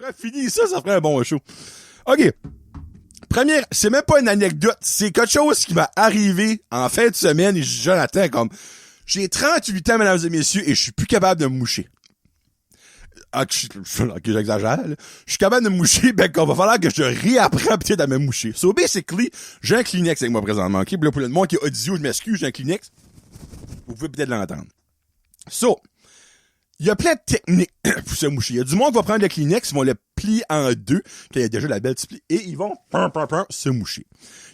ferait finir ça ferait un bon show. OK. Première, c'est même pas une anecdote, c'est quelque chose qui m'est arrivé en fin de semaine et Jonathan, comme, j'ai 38 ans, mesdames et messieurs, et je suis plus capable de me moucher. Ok, j'exagère, là. Je suis capable de me moucher, ben, qu'on va falloir que je réapprends peut-être à me moucher. So, basically, j'ai un Kleenex avec moi présentement, ok? Puis là, pour le monde qui est audio, je m'excuse, j'ai un Kleenex. Vous pouvez peut-être l'entendre. So, il y a plein de techniques pour se moucher. Il y a du monde qui va prendre le Kleenex, ils vont le plier en deux, qu'il y a déjà la belle petite plie, et ils vont se moucher.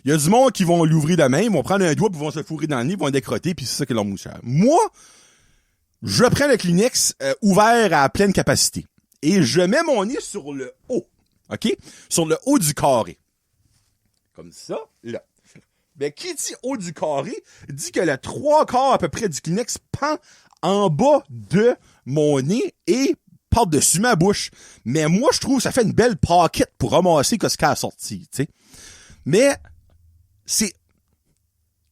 Il y a du monde qui vont l'ouvrir de même, ils vont prendre un doigt, puis ils vont se fourrer dans le nez, ils vont décrotter, puis c'est ça qui est leur moucheur. Moi, je prends le Kleenex ouvert à pleine capacité, et je mets mon nez sur le haut, OK? Sur le haut du carré. Comme ça, là. Ben, qui dit haut du carré, dit que le 3/4 à peu près du Kleenex pend en bas de mon nez et par-dessus ma bouche. Mais moi, je trouve que ça fait une belle paquette pour ramasser ce qu'il a sorti, tu sais. Mais, c'est...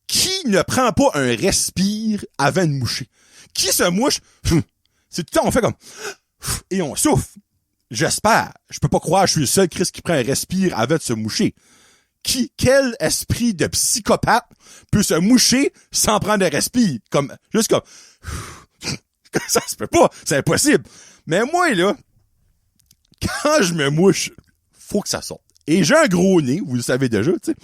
Qui ne prend pas un respire avant de moucher? Qui se mouche? C'est tout le temps, on fait comme... Et on souffle. J'espère. Je peux pas croire que je suis le seul Chris qui prend un respire avant de se moucher. Quel esprit de psychopathe peut se moucher sans prendre un respire? Juste comme... Ça se peut pas, c'est impossible. Mais moi, là, quand je me mouche, faut que ça sorte. Et j'ai un gros nez, vous le savez déjà, tu sais.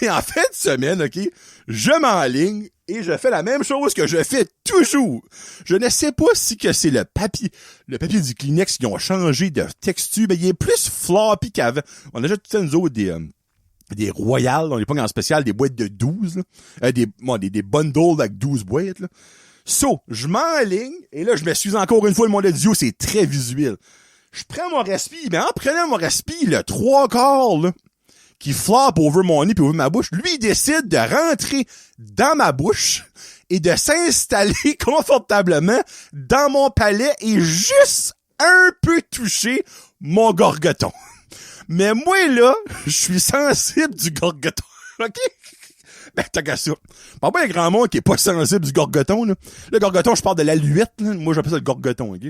Et en fin de semaine, OK, je m'enligne et je fais la même chose que je fais toujours. Je ne sais pas si que c'est le papier du Kleenex qui ont changé de texture, mais il est plus floppy qu'avant. On a déjà tout ça, nous autres, des Royales, on n'est pas en spécial, des boîtes de 12, là. Des bundles avec 12 boîtes, là. So, je m'enligne, et là, je m'excuse encore une fois, le monde audio, c'est très visuel. Je prends mon respire, mais en prenant mon respire, le 3/4, là, qui floppe over mon nez puis over ma bouche, lui, il décide de rentrer dans ma bouche et de s'installer confortablement dans mon palais et juste un peu toucher mon gorgoton. Mais moi, là, je suis sensible du gorgoton, OK? Ben, t'as qu'à ça. Pas un grand monde qui est pas sensible du gorgoton, là. Le gorgoton, je parle de l'aluette, là. Moi, j'appelle ça le gorgoton, OK?